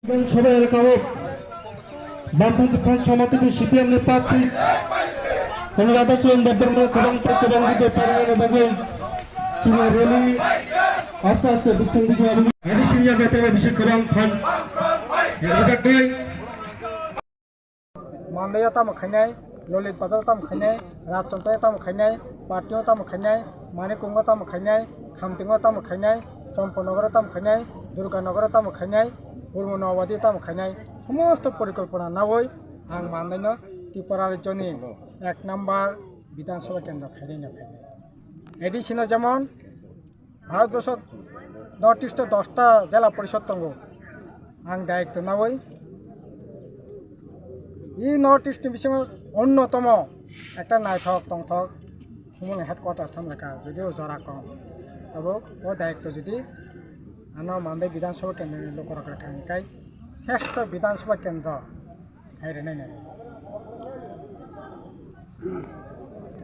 বিধানসভার এলাকায় বামপন্থী ফ্রন্ট সমাবেশে সিপিএমের প্রার্থী অনুরাধাচরণ দেববর্মা এবং প্রতিবন্ধীদের পারিবারিকভাবে র্যালি আস্তে আস্তে দক্ষিণ দিকে আদিশিয়া বেতারে বিশেষ করে ফান্ড मानदेय तम खैनाय ललित बाजार तम खैनाय राजचंद्र तम खैनाय पाटियो तम खैनाय मानिकुंग तम खैनाय खामतिंग तम खैनाय चम्पनगर तम खैनाय दुर्गानगर तम खैनाय बुर्मनवादी तम खैनाय समस्त परिकल्पना नावै आं मानदैनो त्रिपुरा राज्यनि 1 नम्बर विधानसभा केंद्र खैनाय एडिशना जेमन भारतवर्ष नर्थ इस्ट 10टा जिला परिषद दङ आं दायित्व नावै नर्थ इस्ट बिसिङाव अन्यतम একটা नायथक तंथक हुमन हेडक्वार्टार सामलायखा যদিও जरा कम तब वो दायित्व जुदि आनो मानदे विधानसभा केंद्र लोक रखा श्रेष्ठ विधानसभा केंद्र